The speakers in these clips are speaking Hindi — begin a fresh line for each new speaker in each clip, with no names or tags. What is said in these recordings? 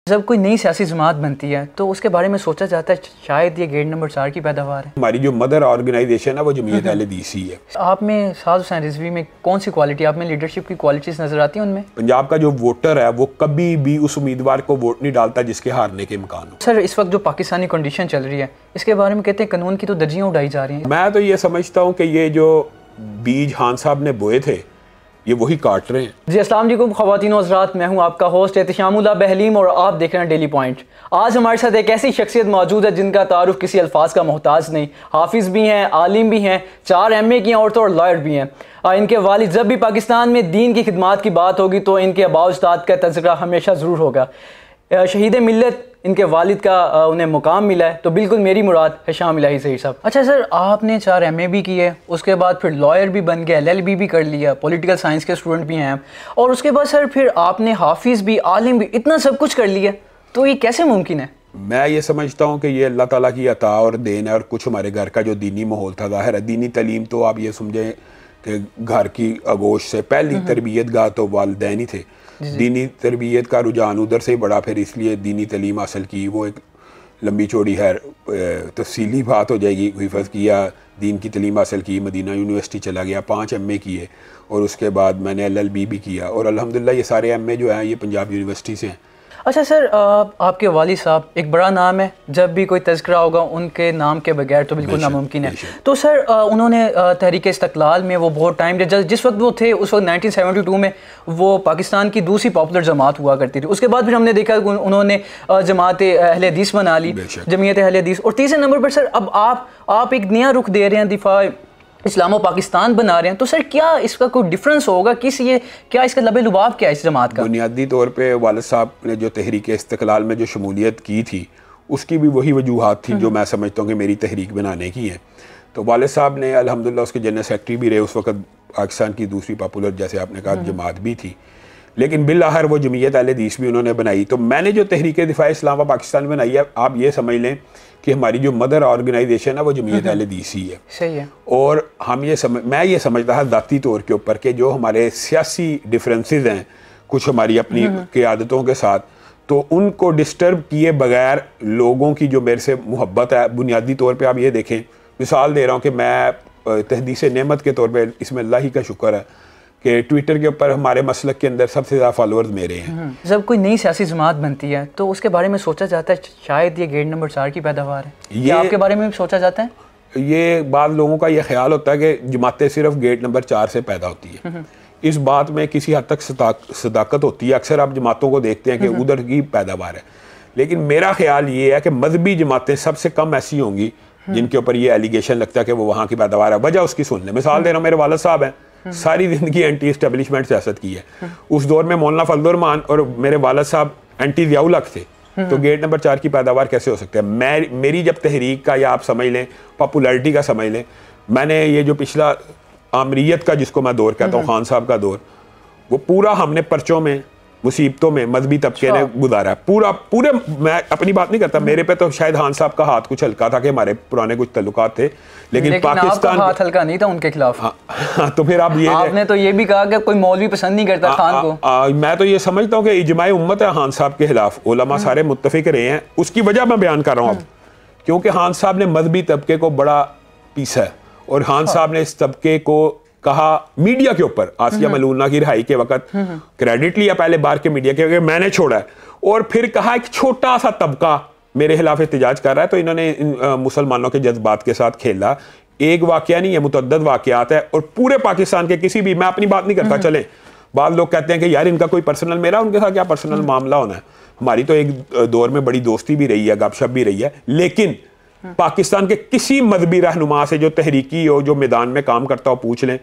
जब कोई नई सियासी जमात बनती है तो उसके बारे में सोचा जाता है शायद ये गेट नंबर 4 की पैदावार है।
हमारी जो मदर ऑर्गेनाइजेशन है वो जमीयत अहले हदीस ही है।
आप में साद हुसैन रिजवी में कौन सी क्वालिटी, आप में लीडरशिप की क्वालिटीज़ नज़र आती हैं उनमें?
पंजाब का जो वोटर है वो कभी भी उस उम्मीदवार को वोट नहीं डालता जिसके हारने के इम्कान हो।
सर, इस वक्त जो पाकिस्तानी कंडीशन चल रही है इसके बारे में कहते हैं कानून की तो धज्जियां उड़ाई जा रही हैं।
मैं तो ये समझता हूँ कि ये जो बीज खान साहब ने बोए थे ये वही काट रहे हैं।
जी अस्सलाम वालेकुम ख़वातीन व हज़रात, मैं हूं आपका होस्ट एहतिशामुल्लाह बहलीम और आप देख रहे हैं डेली पॉइंट। आज हमारे साथ एक ऐसी शख्सियत मौजूद है जिनका तारुफ किसी अल्फाज का मोहताज नहीं। हाफिज़ भी हैं, आलिम भी हैं, 4 MA की हैं और तो लॉयर भी हैं। इनके वालिद जब भी पाकिस्तान में दीन की खिदमात की बात होगी तो इनके अबा उस्ताद का तज़किरा हमेशा ज़रूर होगा। शहीद मिल्लत इनके वालिद का उन्हें मुकाम मिला है, तो बिल्कुल मेरी मुराद है शाम इलाही सही साहब। अच्छा सर, आपने 4 MA भी किए, उसके बाद फिर लॉयर भी बन गया, LLB भी कर लिया, पॉलिटिकल साइंस के स्टूडेंट भी हैं, और उसके बाद सर फिर आपने हाफिज़ भी, आलिम भी, इतना सब कुछ कर लिया, तो ये कैसे मुमकिन है? मैं
ये समझता हूँ कि ये अल्लाह ताला की अता और देन है, और कुछ हमारे घर का जो दीनी माहौल था, ज़ाहिर है दीनी तालीम तो आप ये समझें कि घर की आगोश से पहली तरबियत गाह तो वालिदैन ही थे। दीनी तरबियत का रुझान उधर से ही बड़ा, फिर इसलिए दीनी तालीम हासिल की। वो एक लंबी चौड़ी है, तफसीली बात हो जाएगी। हिफ़्ज़ किया, दीन की तालीम हासिल की, मदीना यूनिवर्सिटी चला गया, 5 MA किए, और उसके बाद मैंने LLB भी किया, और अल्हम्दुलिल्लाह ये सारे MA जो हैं ये पंजाब यूनिवर्सिटी से हैं।
अच्छा सर, आपके वालिद साहब एक बड़ा नाम है, जब भी कोई तज़किरा होगा उनके नाम के बगैर तो बिल्कुल नामुमकिन है। तो सर उन्होंने तहरीक इस्तक़लाल में वो बहुत टाइम, जिस वक्त वो थे उस वक्त 1972 में वो पाकिस्तान की दूसरी पॉपुलर जमात हुआ करती थी। उसके बाद फिर हमने देखा उन्होंने जमात अहले हदीस बना ली, जमीयत अहले हदीस, और तीसरे नंबर पर सर अब आप एक नया रुख दे रहे हैं, दिफा इस्लामो पाकिस्तान बना रहे हैं। तो सर क्या इसका कोई डिफरेंस होगा, क्या इसका लबे लुबाव क्या है इस जमात का?
बुनियादी तौर पे वालिद साहब ने जो तहरीक इस्तक़लाल में जो शमूलियत की थी उसकी भी वही वजूहात थी जो मैं समझता हूँ कि मेरी तहरीक बनाने की है। तो वालिद साहब ने अल्हम्दुलिल्लाह उसके जनरल सेक्रेटरी भी रहे, उस वक्त पाकिस्तान की दूसरी पॉपुलर, जैसे आपने कहा, जमात भी थी, लेकिन बिल-आखिर वो जमीयत अहले हदीस भी उन्होंने बनाई। तो मैंने जो तहरीक दिफा इस्लाम व पाकिस्तान बनाई है, आप ये समझ लें कि हमारी जो मदर ऑर्गेनाइजेशन है वो जमीयत अहले हदीस ही है।
सही है।
और मैं ये समझता था ज़ाती तौर के ऊपर कि जो हमारे सियासी डिफरेंसेस हैं कुछ हमारी अपनी क़ियादतों के साथ, तो उनको डिस्टर्ब किए बगैर लोगों की जो मेरे से मोहब्बत है, बुनियादी तौर पर आप ये देखें, मिसाल दे रहा हूँ कि मैं तहदीस नेमत के तौर पर, इसमें अल्लाह ही का शुक्र है कि ट्विटर के ऊपर हमारे मसलक के अंदर सबसे ज़्यादा फॉलोअर्स मेरे हैं।
जब कोई नई सियासी जमात बनती है तो उसके बारे में सोचा जाता है शायद ये गेट नंबर 4 की पैदावार है। ये आपके बारे में भी सोचा जाता है?
ये बाद लोगों का ये ख्याल होता है कि जमातें सिर्फ गेट नंबर 4 से पैदा होती है। इस बात में किसी हद तक सदाकत होती है। अक्सर आप जमातों को देखते हैं कि उधर की पैदावार है, लेकिन मेरा ख्याल ये है कि मजहबी जमातें सबसे कम ऐसी होंगी जिनके ऊपर ये एलिगेशन लगता है कि वो वहाँ की पैदावार है। वजह उसकी सुन लें। मिसाल दे रहा हूँ, मेरे वालिद साहब हैं, सारी ज़िंदगी एंटी इस्टेब्लिशमेंट सियासत की है। उस दौर में मौलाना फजलुर रहमान और मेरे वालिद साहब एंटी ज़ियाउल हक थे, तो गेट नंबर 4 की पैदावार कैसे हो सकती है? मेरी जब तहरीक का, या आप समझ लें पॉपुलैरिटी का समझ लें, मैंने ये जो पिछला आमरीयत का जिसको मैं दौर कहता हूँ, खान साहब का दौर, वो पूरा हमने पर्चों में, मुसीबतों में मजहबी तबके ने गुजारा है। पूरे मैं अपनी बात नहीं करता, मेरे पे तो शायद खान साहब का हाथ कुछ हल्का था कि हमारे पुराने कुछ तल्लुकात थे, लेकिन पाकिस्तान
हाथ हल्का नहीं था उनके खिलाफ।
तो फिर आपने
तो ये भी कहा कि कोई मौलवी पसंद नहीं करता खान को।
मैं तो ये समझता हूँ कि इजमाए उम्मत है खान साहब के खिलाफ, उलमा सारे मुत्तफिक रहे हैं। उसकी वजह मैं बयान कर रहा हूँ अब, क्योंकि खान साहब ने मजहबी तबके को बड़ा पीसा है, और खान साहब ने इस तबके को कहा मीडिया के ऊपर, आसिया मलूना की रिहाई के वक्त क्रेडिट लिया पहले बार के मीडिया के, मैंने छोड़ा है, और फिर कहा एक छोटा सा तबका मेरे खिलाफ एहतजाज कर रहा है, तो इन्होंने मुसलमानों के जज्बात के साथ खेला। एक वाकया नहीं है, मुतअद्दिद वाकयात है, और पूरे पाकिस्तान के किसी भी, मैं अपनी बात नहीं करता, चले बाद लोग कहते हैं कि यार इनका कोई पर्सनल, मेरा उनके साथ क्या पर्सनल मामला होना है। हमारी तो एक दौर में बड़ी दोस्ती भी रही है, गपशप भी रही है, लेकिन पाकिस्तान के किसी मजहबी रहनुमा से जो तहरीकी हो, जो मैदान में काम करता हो, पूछ लें,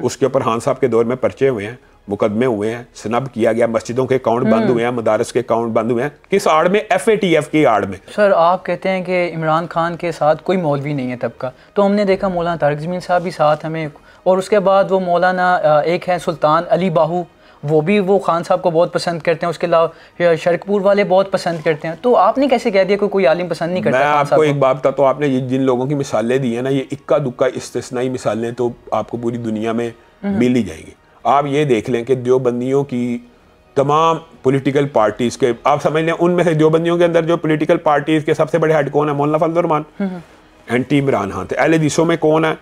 उसके ऊपर खान साहब के दौर में पर्चे हुए हैं, मुकदमे हुए हैं, स्नब किया गया, मस्जिदों के अकाउंट बंद हुए हैं, मदारस के अकाउंट बंद हुए हैं। किस आड़ में? FATF की आड़ में।
सर आप कहते हैं कि इमरान खान के साथ कोई मौलवी नहीं है तबका, तो हमने देखा मौलाना तारिक ज़मीन साहब भी साथ हमें, और उसके बाद वो मौलाना एक है सुल्तान अली बाहू, वो खान साहब को बहुत पसंद करते हैं, उसके अलावा शरकपुर वाले बहुत पसंद करते हैं। तो आपने कैसे कह दिया कोई आलिम पसंद नहीं करता? मैं
आपको एक बात बताता हूँ, आपने जिन लोगों की मिसालें दी है ना, ये इक्का दुक्का इस्तिस्नाई मिसालें तो आपको पूरी दुनिया में मिल ही जाएंगी। आप ये देख लें कि देवबंदियों की तमाम पॉलिटिकल पार्टीज के, आप समझ लें उनमें से देवबंदियों के अंदर जो पॉलिटिकल पार्टीज के सबसे बड़े हेड कौन है? मौलाना फजल रहमान, एंटी इमरान खान थे। अहले हदीसों में कौन है?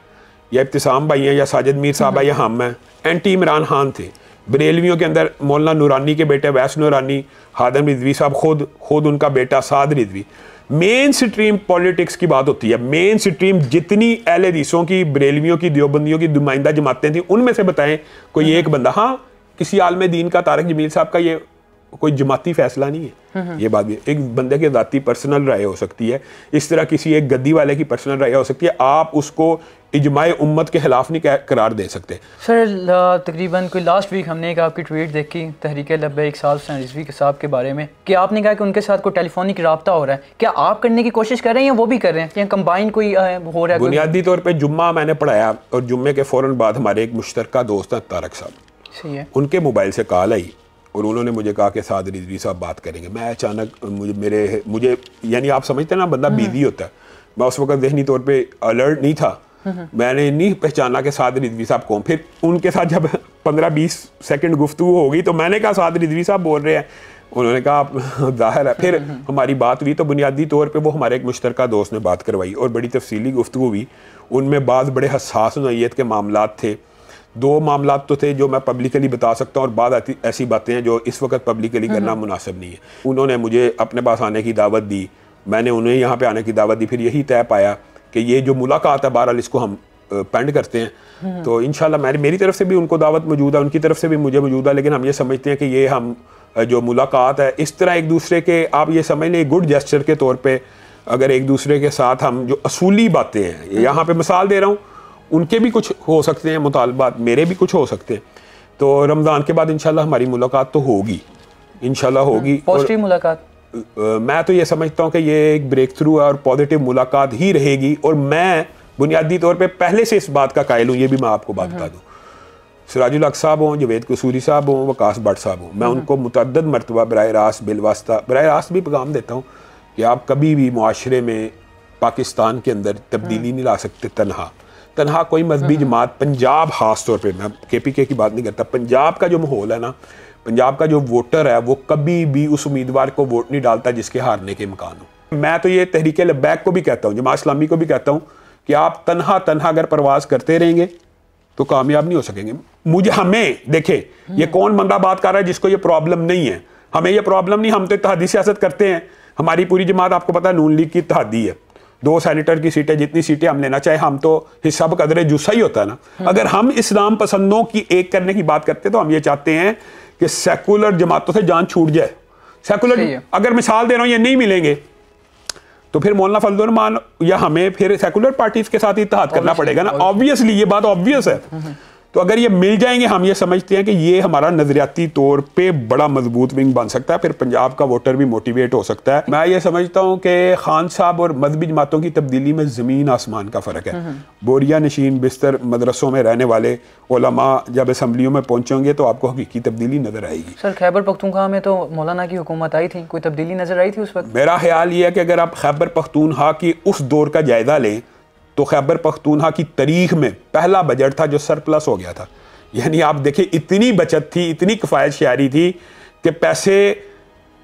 या इब्तिसाम भाई हैं, या साजिद मीर साहब है, या हम हैं, एंटी इमरान खान थे। बरेलवियों के अंदर मौलाना नूरानी के बेटे वैस नूरानी, हादम रिजवी साहब, खुद उनका बेटा साद रिजवी। मेन स्ट्रीम पॉलिटिक्स की बात होती है, मेन स्ट्रीम जितनी अहले हदीसों की, बरेलवियों की, देवबंदियों की नुमाइंदा जमातें थी, उनमें से बताएं कोई एक बंदा। हाँ, किसी आलम दीन का, तारिक जमील साहब का, ये कोई जमाती फैसला नहीं है। ये बात भी एक बंदे की ज़ाती पर्सनल राय हो सकती है, इस तरह किसी एक गद्दी वाले की पर्सनल राय हो सकती है। आप उसको इजमाए उम्मत के खिलाफ नहीं करार दे सकते।
सर तकरीबन कोई लास्ट वीक हमने एक आपकी ट्वीट देखी तहरीक लब्बैक साद हुसैन रिजवी के साहब के बारे में, कि आपने कहा कि उनके साथ कोई टेलीफोनिक रब्ता हो रहा है। क्या आप करने की कोशिश कर रहे हैं या वो भी कर रहे हैं, या कंबाइन कोई हो रहा है?
बुनियादी तौर पर जुम्मा मैंने पढ़ाया और जुम्मे के फ़ौरन बाद हमारे एक मुश्तरका दोस्त हैं तारक साहब,
सही है,
उनके मोबाइल से कॉल आई और उन्होंने मुझे कहा कि साद रिजवी साहब बात करेंगे। मैं अचानक मुझे यानी आप समझते हैं ना, बंदा बिजी होता है, मैं उस वक्त ज़हनी तौर पे अलर्ट नहीं था, मैंने नहीं पहचाना कि साद रिजवी साहब कौन। फिर उनके साथ जब 15-20 सेकंड गुफ्तगू होगी तो मैंने कहा साद रिजवी साहब बोल रहे हैं। उन्होंने कहा आप ज़ाहिर है। फिर हमारी बात हुई तो बुनियादी तौर पे वो हमारे एक मुश्तरका दोस्त ने बात करवाई और बड़ी तफसीली गुफ्तगू हुई। उनमें बाद बड़े हसास नौइयत के मामलात थे। 2 मामलात तो थे जो मैं पब्लिकली बता सकता हूँ और बाद ऐसी बातें हैं जो इस वक्त पब्लिकली करना मुनासिब नहीं है। उन्होंने मुझे अपने पास आने की दावत दी, मैंने उन्हें यहाँ पे आने की दावत दी। फिर यही तय पाया कि ये जो मुलाकात है बहरहाल इसको हम पेंड करते हैं। तो इंशाल्लाह मेरी तरफ से भी उनको दावत मौजूद है, उनकी तरफ से भी मुझे मौजूद है, लेकिन हम ये समझते हैं कि ये हम जो मुलाकात है इस तरह एक दूसरे के, आप ये समझ लें गुड जेस्चर के तौर पर, अगर एक दूसरे के साथ हम जो असूली बातें हैं, यहाँ पर मिसाल दे रहा हूँ, उनके भी कुछ हो सकते हैं मुतालबात, मेरे भी कुछ हो सकते हैं। तो रमज़ान के बाद इंशाल्लाह हमारी मुलाकात तो होगी, इंशाल्लाह होगी।
पॉजिटिव मुलाकात,
मैं तो ये समझता हूँ कि ये एक ब्रेक थ्रू है और पॉजिटिव मुलाकात ही रहेगी। और मैं बुनियादी तौर पे पहले से इस बात का कायल हूँ, ये भी मैं आपको बात बता दूँ। सिराजुल हक साहब हों, जवेद कसूरी साहब हों, वकास भट्ट साहब हों, मैं उनको मुतअद्दिद मरतबा बराह रास्त बिलवास्ता बराह रास्त भी पैगाम देता हूँ कि आप कभी भी मुआशरे में पाकिस्तान के अंदर तब्दीली नहीं ला सकते तनहा कोई मजहबी जमात, पंजाब खास तौर पे, मैं KPK की बात नहीं करता, पंजाब का जो माहौल है ना, पंजाब का जो वोटर है वो कभी भी उस उम्मीदवार को वोट नहीं डालता जिसके हारने के इम्कान हो। मैं तो ये तहरीक लब्बैक को भी कहता हूँ, जमात इस्लामी को भी कहता हूँ कि आप तनहा अगर परवाज करते रहेंगे तो कामयाब नहीं हो सकेंगे। हमें देखें, ये कौन बंदा बात कर रहा है जिसको ये प्रॉब्लम नहीं है। हमें ये प्रॉब्लम नहीं, हम तो इत्तेहादी सियासत करते हैं, हमारी पूरी जमात आपको पता है नून लीग की इत्तेहादी है। 2 सेनेटर की सीटें, जितनी सीटें हम लेना चाहे, हम तो हिस्सा बकदरे जुस्सा ही होता है ना। अगर हम इस्लाम पसंदों की एक करने की बात करते तो हम ये चाहते हैं कि सेकुलर जमातों से जान छूट जाए। सेकुलर, अगर मिसाल दे रहा हूं, ये नहीं मिलेंगे तो फिर मौलाना फजल रहमान या हमें फिर सेकुलर पार्टीज के साथ इत्तेहाद करना पड़ेगा ना। ऑब्वियसली ये बात ऑब्वियस है। तो अगर ये मिल जाएंगे, हम ये समझते हैं कि ये हमारा नजरियाती तौर पे बड़ा मजबूत विंग बन सकता है, फिर पंजाब का वोटर भी मोटिवेट हो सकता है। मैं ये समझता हूँ कि खान साहब और मजहबी जमातों की तब्दीली में ज़मीन आसमान का फ़र्क है। बोरिया नशीन बिस्तर मदरसों में रहने वाले उलमा जब असम्बलियों में पहुँचेंगे तो आपको हकीकी तब्दीली नजर आएगी।
सर खैबर पख्तूनख्वा में तो मौलाना की हुकूमत आई थी, कोई तब्दीली नजर आई थी उस वक्त?
मेरा ख्याल ये है कि अगर आप खैबर पख्तूनख्वा की उस दौर का जायजा लें तो खैबर पख्तूनख्वा की तारीख में पहला बजट था जो सरप्लस हो गया था। यानी आप देखें, इतनी बचत थी, इतनी किफ़ायत शारी थी कि पैसे,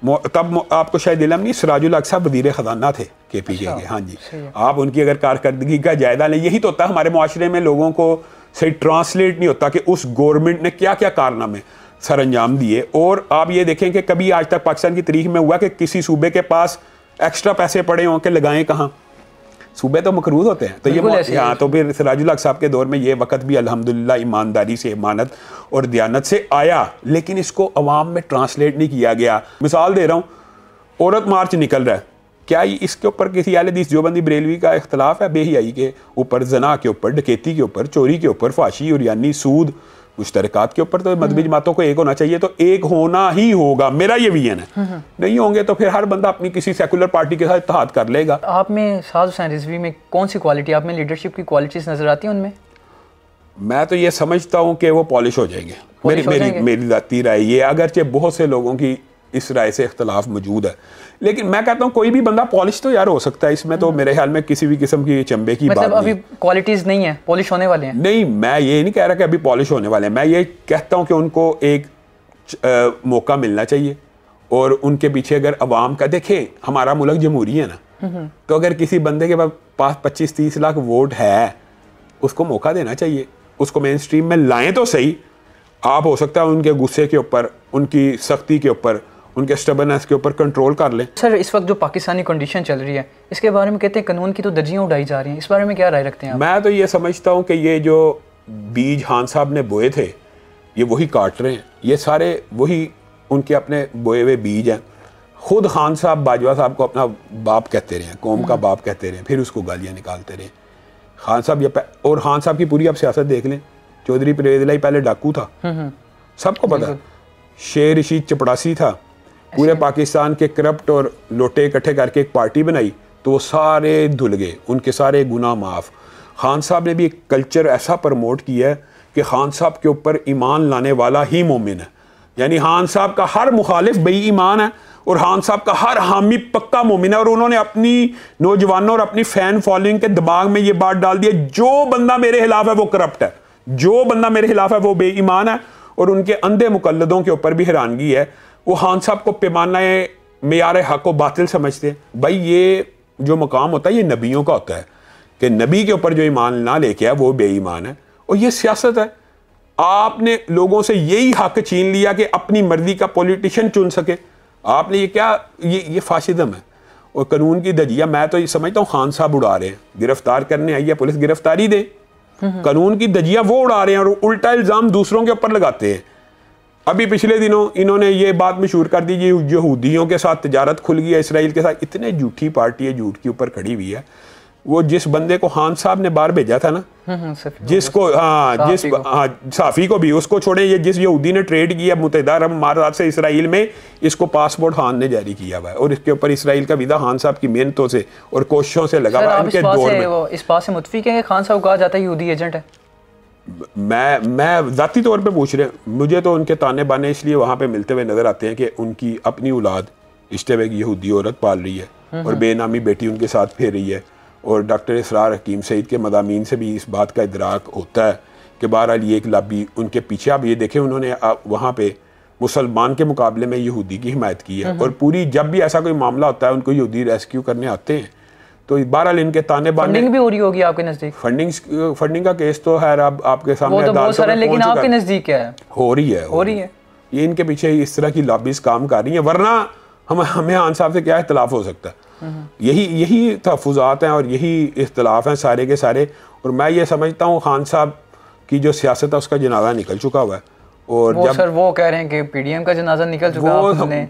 तब आपको शायद इल्म नहीं, सिराजुल हक साहब वज़ीर ख़जाना थे KPK के। हाँ जी, आप उनकी अगर कारकर्दगी का जायजा लें, यही तो होता है हमारे मुआशरे में, लोगों को सही ट्रांसलेट नहीं होता कि उस गवर्नमेंट ने क्या क्या कारनामे सर अंजाम दिए। और आप ये देखें कि कभी आज तक पाकिस्तान की तारीख में हुआ कि किसी सूबे के पास एक्स्ट्रा पैसे पड़े हों कि लगाएं कहाँ? सूबे तो मकरूज होते हैं। तो ये हाँ, तो फिर सिराजुल हक साहब के दौर में ये वक्त भी अल्हम्दुलिल्लाह ईमानदारी से, इमानत और दियानत से आया, लेकिन इसको अवाम में ट्रांसलेट नहीं किया गया। मिसाल दे रहा हूँ, औरत मार्च निकल रहा है, क्या इसके ऊपर किसी अहले हदीस देवबंदी बरेलवी का इख्तलाफ है? बेहियाई के ऊपर, जना के ऊपर, डकैती के ऊपर, चोरी के ऊपर, फाशी और यानी सूद, मुश्तरकात के ऊपर तो मजहबी जमातों को एक होना चाहिए। तो एक होना ही होगा, मेरा ये विजन है। नहीं होंगे तो फिर हर बंदा अपनी किसी सेकुलर पार्टी के साथ इत्तेहाद कर लेगा।
आप में साद हुसैन रिजवी में कौन सी क्वालिटी, आप में लीडरशिप की क्वालिटीज नजर आती हैं उनमें?
मैं तो ये समझता हूँ कि वो पॉलिश हो जाएंगे। मेरी ज़ाती राय ये, अगरचे बहुत से लोगों की इस राय से इख्तलाफ मौजूद है, लेकिन मैं कहता हूँ कोई भी बंदा पॉलिश तो यार हो सकता है। इसमें तो मेरे ख्याल में किसी भी किस्म की चंबे की
मतलब
बात
अभी क्वालिटीज नहीं है, पॉलिश होने वाले हैं।
नहीं, मैं ये नहीं कह रहा कि अभी पॉलिश होने वाले हैं, मैं ये कहता हूँ कि उनको एक मौका मिलना चाहिए, और उनके पीछे अगर अवाम का, देखें हमारा मुल्क जमहूरी है ना, तो अगर किसी बंदे के पास 25-30 लाख वोट है, उसको मौका देना चाहिए, उसको मेन स्ट्रीम में लाएं तो सही। आप हो सकता है उनके गुस्से के ऊपर, उनकी सख्ती के ऊपर, उनके स्टबरनेस के ऊपर कंट्रोल कर लें।
सर इस वक्त जो पाकिस्तानी कंडीशन चल रही है, इसके बारे में कहते हैं कानून की तो धज्जियां उड़ाई जा रही हैं, इस बारे में क्या राय रखते हैं आप?
मैं तो ये समझता हूँ कि ये जो बीज खान साहब ने बोए थे, ये वही काट रहे हैं, ये सारे वही उनके अपने बोए हुए बीज हैं। खुद खान साहब बाजवा साहब को अपना बाप कहते रहे, कौम का बाप कहते रहे, फिर उसको गालियाँ निकालते रहे। खान साहब ये और खान साहब की पूरी आप सियासत देख लें, चौधरी परवेज इलाही पहले डाकू था, सबको पता है, शेर रशीद चपड़ासी था, पूरे पाकिस्तान के करप्ट और लोटे इकट्ठे करके एक पार्टी बनाई, तो वो सारे धुल गए, उनके सारे गुनाह माफ़। खान साहब ने भी एक कल्चर ऐसा प्रमोट किया है कि खान साहब के ऊपर ईमान लाने वाला ही मोमिन है, यानी खान साहब का हर मुखालिफ बेईमान है और खान साहब का हर हामी पक्का मोमिन है। और उन्होंने अपनी नौजवानों और अपनी फैन फॉलोइंग के दिमाग में ये बात डाल दी है, जो बंदा मेरे खिलाफ है वो करप्ट है, जो बंदा मेरे खिलाफ है वो बेईमान है। और उनके अंधे मुकल्लदों के ऊपर भी हैरानगी है, वो खान साहब को पैमाना मेयार हक व बातिल समझते हैं। भाई ये जो मकाम होता है ये नबियों का होता है कि नबी के ऊपर जो ईमान ना लेके है वो बेईमान है, और ये सियासत है। आपने लोगों से यही हक छीन लिया कि अपनी मर्जी का पॉलिटिशियन चुन सके। आपने ये क्या, ये फाशिज्म है और कानून की धज्जियां। मैं तो ये समझता हूँ खान साहब उड़ा रहे हैं, गिरफ्तार करने आई है पुलिस, गिरफ्तारी दे, कानून की धज्जियां वो उड़ा रहे हैं और उल्टा इल्जाम दूसरों के ऊपर लगाते हैं। अभी पिछले दिनों इन्होंने ये बात मशहूर कर दी, यहूदियों के साथ तिजारत खुल गई है, इसराइल के साथ। इतने झूठी पार्टी है, झूठ के ऊपर खड़ी हुई है। वो जिस बंदे को खान साहब ने बाहर भेजा था ना, जिसको साफी को भी, उसको छोड़े, ये जिस यहूदी ने ट्रेड किया मुत्तहिदा अरब अमारात से इसराइल में, इसको पासपोर्ट खान ने जारी किया हुआ है और इसके ऊपर इसराइल का वीजा खान साहब की मेहनतों से और कोशिशों से लगा हुआ है। इनके दौर में
इस बात से मुत्फिक है कि खान साहब कहा जाता है यहूदी एजेंट है।
मैं जाती तौर पे पूछ रहे हैं, मुझे तो उनके ताने बाने इसलिए वहाँ पे मिलते हुए नजर आते हैं कि उनकी अपनी औलाद इश्ते में यहूदी औरत पाल रही है और बेनामी बेटी उनके साथ फिर रही है। और डॉक्टर इसरार हकीम सईद के मदामीन से भी इस बात का इदराक होता है कि बहरहाल ये एक लॉबी उनके पीछे। आप ये देखें, उन्होंने वहाँ पे मुसलमान के मुकाबले में यहूदी की हिमायत की है और पूरी, जब भी ऐसा कोई मामला होता है उनको यहूदी रेस्क्यू करने आते हैं। तो बहरहाल इनके ताने बाने।
फंडिंग भी हो रही होगी आपके नजदीक?
फंडिंग का केस तो है अब आपके सामने,
वो तो बहुत सारे, लेकिन आपके नजदीक क्या है?
हो रही है। ये इनके पीछे इस तरह की लॉबीज काम कर रही है, वरना हमें खान साहब से क्या इख्तिलाफ हो सकता है? यही तहफ़्फ़ुज़ात हैं और यही इख्तिलाफ हैं सारे के सारे। और मैं ये समझता हूँ खान साहब की जो सियासत है उसका जनाजा निकल चुका हुआ है। और
वो सर वो कह रहे हैं कि पीडीएम का जनाजा निकल चुका है।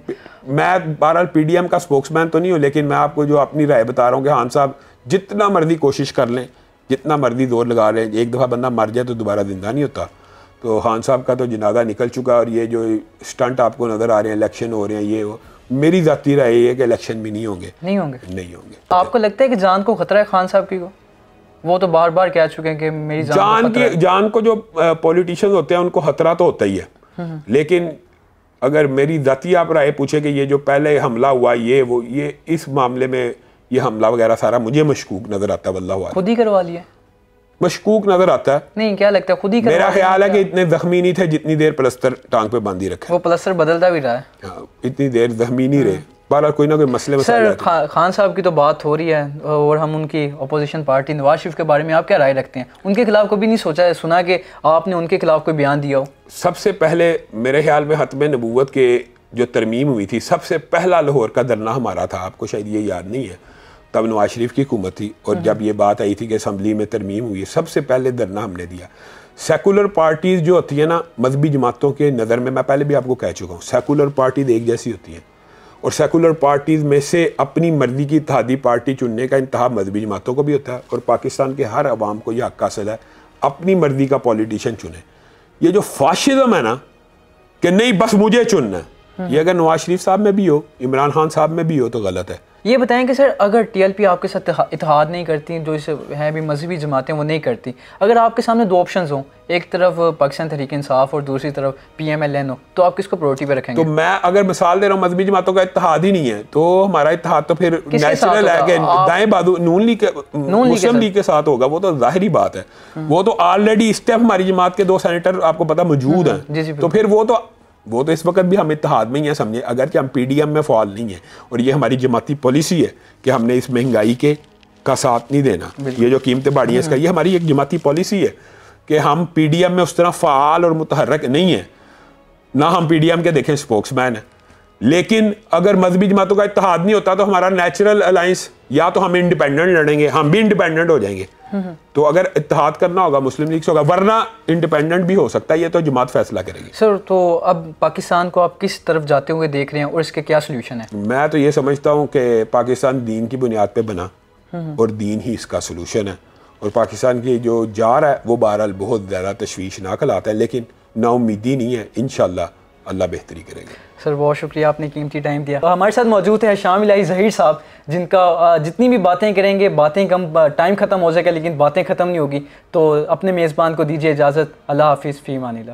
मैं बहरहाल पीडीएम का स्पोक्समैन तो नहीं हूँ, लेकिन मैं आपको जो अपनी राय बता रहा हूँ कि खान साहब जितना मर्जी कोशिश कर लें, जितना मर्जी जोर लगा लें, एक दफ़ा बंदा मर जाए तो दोबारा जिंदा नहीं होता। तो खान साहब का तो जनाजा निकल चुका है। और ये जो स्टंट आपको नज़र आ रहे हैं, इलेक्शन हो रहे हैं, ये वो, मेरी ज़ाती राय ये है कि इलेक्शन भी नहीं होंगे।
आपको लगता है कि जान को खतरा है खान साहब की को? वो तो बार बार कह चुके हैं कि मेरी
जान को जो पॉलिटिशियंस होते हैं उनको खतरा तो होता ही है, लेकिन अगर मेरी ज़ाती आप राय पूछे कि ये जो पहले हमला हुआ ये इस मामले में ये हमला वगैरह सारा मुझे मशकूक नजर आता है। वल्लाह
खुद ही करवा लिया,
मशकूक नजर आता है।
नहीं, क्या लगता है खुद ही करवा?
मेरा ख्याल है कि इतने जख्मी नहीं थे जितनी देर प्लस्तर टांग पे बांधी रखा।
वो प्लस्तर बदलता भी रहा है,
इतनी देर जख्मी नहीं रहे। बारह कोई ना कोई मसले में
सर खान साहब की तो बात हो रही है और हम उनकी अपोजिशन पार्टी नवाज शरीफ के बारे में आप क्या राय रखते हैं? उनके खिलाफ कभी नहीं सोचा है, सुना कि आपने उनके खिलाफ कोई बयान दिया हो?
सबसे पहले मेरे ख्याल में खत्म नबूवत के जो तरमीम हुई थी, सबसे पहला लाहौर का धरना हमारा था। आपको शायद ये याद नहीं है, तब नवाज शरीफ की हुकूमत थी और जब ये बात आई थी कि असम्बली में तरमीम हुई, सबसे पहले धरना हमने दिया। सेकुलर पार्टीज़ जो होती है ना, मजहबी जमातों के नज़र में, मैं पहले भी आपको कह चुका हूँ, सेकुलर पार्टीज़ एक जैसी होती हैं और सेकुलर पार्टीज़ में से अपनी मर्जी की इत्तेहादी पार्टी चुनने का इंतहा मजहबी जमातों को भी होता है और पाकिस्तान के हर अवाम को यह हक हासिल है अपनी मर्जी का पॉलिटिशियन चुने। ये जो फाशिज्म है ना कि नहीं बस मुझे चुनना है, ये अगर नवाज शरीफ साहब में भी हो, इमरान खान साहब में भी हो तो गलत है।
ये बताएं कि सर अगर टीएलपी आपके साथ इत्तेहाद नहीं करती, जो इसे हैं भी मजहबी जमातें वो नहीं करती, अगर आपके सामने दो ऑप्शंस हों, एक तरफ पाकिस्तान तहरीक इंसाफ और दूसरी तरफ PMLN हो, तो आप किसको प्रायोरिटी पे रखेंगे?
तो मैं अगर मिसाल दे रहा हूँ, मजहबी जमातों का इत्तेहाद ही नहीं है तो हमारा इत्तेहाद तो फिर नेचुरल है कि दाएं बाजू नून लीग मुस्लिम लीग के साथ होगा। वो तो जाहिर बात है, वो तो ऑलरेडी इस टाइम हमारी जमात के 2 सेनेटर आपको पता मौजूद हैं, तो फिर वो तो वो तो इस वक्त भी हम इत्तेहाद में ही हैं, समझे, अगर कि हम पीडीएम में फॉल नहीं है और ये हमारी जमाती पॉलिसी है कि हमने इस महंगाई के का साथ नहीं देना, ये जो कीमतें बढ़ी हैं इसका, ये हमारी एक जमाती पॉलिसी है कि हम पीडीएम में उस तरह फ़ाल और मुतहर्रक नहीं है, ना हम पीडीएम के देखें स्पोक्समैन है। लेकिन अगर मजहबी जमातों का इत्तेहाद नहीं होता तो हमारा नेचुरल अलायंस, या तो हम इंडिपेंडेंट लड़ेंगे, हम भी इंडिपेंडेंट हो जाएंगे। तो अगर इत्तेहाद करना होगा मुस्लिम लीग से होगा, वरना इंडिपेंडेंट भी हो सकता है, ये तो जमात फैसला करेगी।
सर, तो अब पाकिस्तान को आप किस तरफ जाते हुए देख रहे हैं और इसके क्या सोल्यूशन है?
मैं तो ये समझता हूँ कि पाकिस्तान दीन की बुनियाद पे बना और दीन ही इसका सोल्यूशन है, और पाकिस्तान की जो जा रहा है वो बहरहाल बहुत ज़्यादा तशवीशनाक हालात है, लेकिन नाउमीदी नहीं है, इंशाल्लाह अल्लाह बेहतरी करेंगे।
सर बहुत शुक्रिया, आपने कीमती टाइम दिया। हमारे साथ मौजूद है शाम इलाही ज़हीर साहब, जिनका जितनी भी बातें करेंगे बातें कम, टाइम ख़त्म हो जाएगा लेकिन बातें ख़त्म नहीं होगी। तो अपने मेज़बान को दीजिए इजाज़त। अल्लाह हाफिज़, फ़ी अमानिल्लाह।